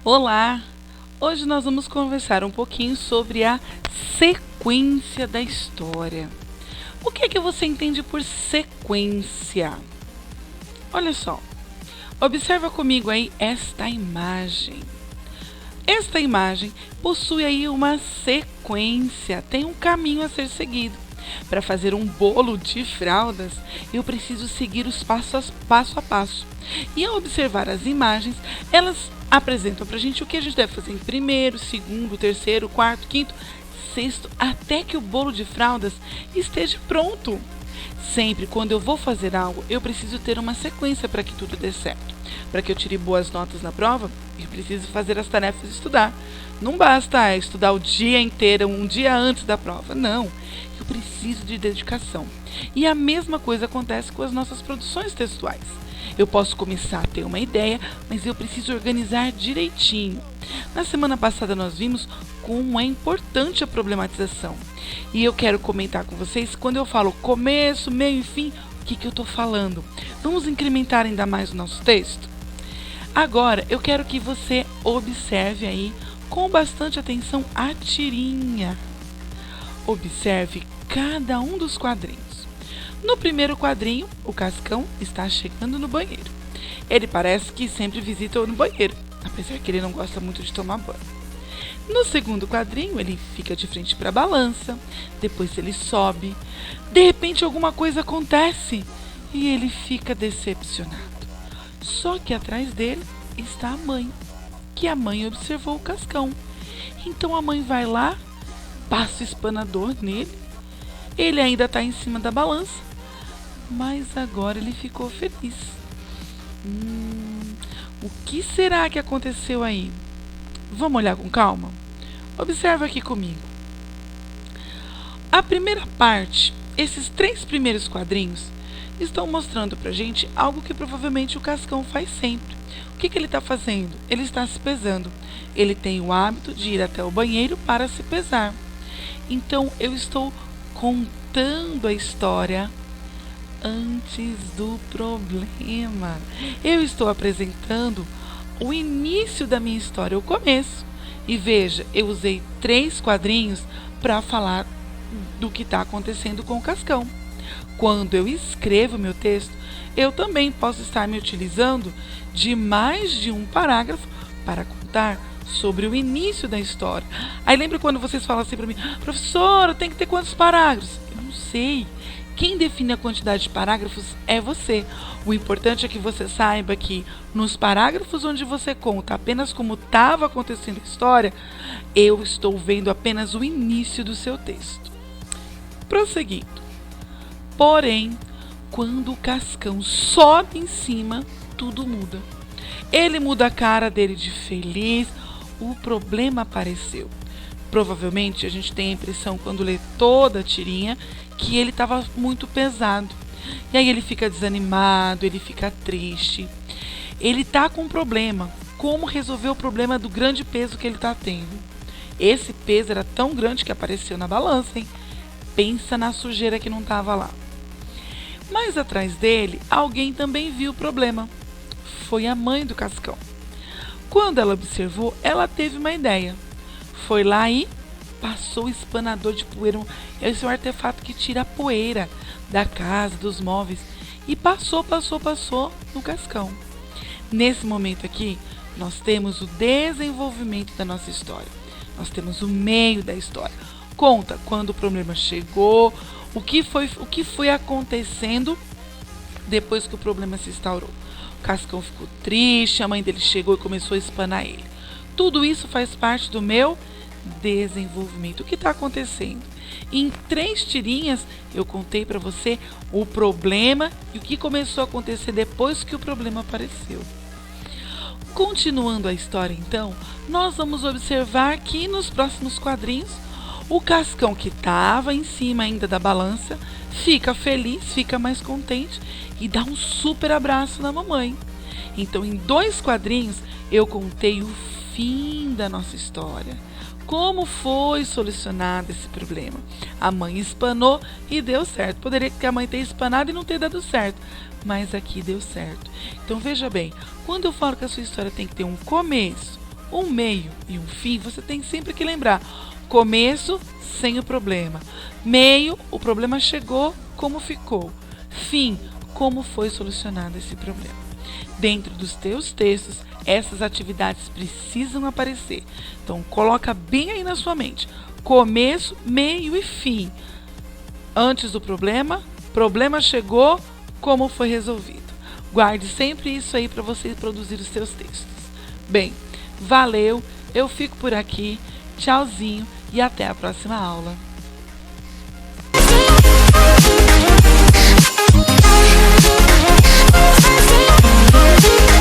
Olá! Hoje nós vamos conversar um pouquinho sobre a sequência da história. O que é que você entende por sequência? Olha só, observa comigo aí esta imagem. Esta imagem possui aí uma sequência, tem um caminho a ser seguido. Para fazer um bolo de fraldas, eu preciso seguir os passos passo a passo. E ao observar as imagens, elas apresentam para a gente o que a gente deve fazer em primeiro, segundo, terceiro, quarto, quinto, sexto, até que o bolo de fraldas esteja pronto. Sempre quando eu vou fazer algo, eu preciso ter uma sequência para que tudo dê certo. Para que eu tire boas notas na prova, eu preciso fazer as tarefas e estudar. Não basta estudar o dia inteiro, um dia antes da prova. Não, eu preciso de dedicação. E a mesma coisa acontece com as nossas produções textuais. Eu posso começar a ter uma ideia, mas eu preciso organizar direitinho. Na semana passada nós vimos como é importante a problematização. E eu quero comentar com vocês, quando eu falo começo, meio e fim, o que eu estou falando. Vamos incrementar ainda mais o nosso texto? Agora, eu quero que você observe aí, com bastante atenção, a tirinha. Observe cada um dos quadrinhos. No primeiro quadrinho, o Cascão está chegando no banheiro. Ele parece que sempre visita no banheiro, apesar que ele não gosta muito de tomar banho. No segundo quadrinho, ele fica de frente para a balança, depois ele sobe. De repente, alguma coisa acontece e ele fica decepcionado. Só que atrás dele está a mãe, que a mãe observou o Cascão. Então a mãe vai lá, passa o espanador nele. Ele ainda está em cima da balança, mas agora ele ficou feliz. O que será que aconteceu aí? Vamos olhar com calma? Observa aqui comigo. A primeira parte, esses 3 primeiros quadrinhos, estão mostrando pra gente algo que provavelmente o Cascão faz sempre. O que ele está fazendo? Ele está se pesando. Ele tem o hábito de ir até o banheiro para se pesar. Então eu estou contando a história antes do problema. Eu estou apresentando o início da minha história, o começo. E veja, eu usei 3 quadrinhos para falar do que está acontecendo com o Cascão. Quando eu escrevo meu texto, eu também posso estar me utilizando de mais de um parágrafo para contar sobre o início da história. Aí lembra quando vocês falam assim para mim, professora, tem que ter quantos parágrafos? Eu não sei. Quem define a quantidade de parágrafos é você. O importante é que você saiba que nos parágrafos onde você conta apenas como estava acontecendo a história, eu estou vendo apenas o início do seu texto. Prosseguindo. Porém, quando o Cascão sobe em cima, tudo muda. Ele muda a cara dele de feliz, o problema apareceu. Provavelmente a gente tem a impressão, quando lê toda a tirinha, que ele estava muito pesado. E aí ele fica desanimado, ele fica triste. Ele está com um problema. Como resolver o problema do grande peso que ele está tendo? Esse peso era tão grande que apareceu na balança, hein? Pensa na sujeira que não estava lá. Mas atrás dele, alguém também viu o problema. Foi a mãe do Cascão. Quando ela observou, ela teve uma ideia. Foi lá e passou o espanador de poeira. Esse é um artefato que tira a poeira da casa, dos móveis. E passou no Cascão. Nesse momento aqui, nós temos o desenvolvimento da nossa história. Nós temos o meio da história. Conta quando o problema chegou, o que foi acontecendo depois que o problema se instaurou. O Cascão ficou triste, a mãe dele chegou e começou a espanar ele. Tudo isso faz parte do meu desenvolvimento. O que está acontecendo? Em 3 tirinhas eu contei para você o problema e o que começou a acontecer depois que o problema apareceu. Continuando a história então, nós vamos observar que nos próximos quadrinhos o Cascão, que estava em cima ainda da balança, fica feliz, fica mais contente e dá um super abraço na mamãe. Então, em 2 quadrinhos, eu contei o fim da nossa história. Como foi solucionado esse problema? A mãe espanou e deu certo. Poderia que a mãe tenha espanado e não ter dado certo, mas aqui deu certo. Então, veja bem, quando eu falo que a sua história tem que ter um começo, Um meio e um fim, você tem sempre que lembrar. Começo, sem o problema. Meio, o problema chegou, como ficou. Fim, como foi solucionado esse problema. Dentro dos teus textos, essas atividades precisam aparecer. Então, coloca bem aí na sua mente. Começo, meio e fim. Antes do problema, problema chegou, como foi resolvido. Guarde sempre isso aí para você produzir os seus textos. Bem, valeu, eu fico por aqui, tchauzinho e até a próxima aula.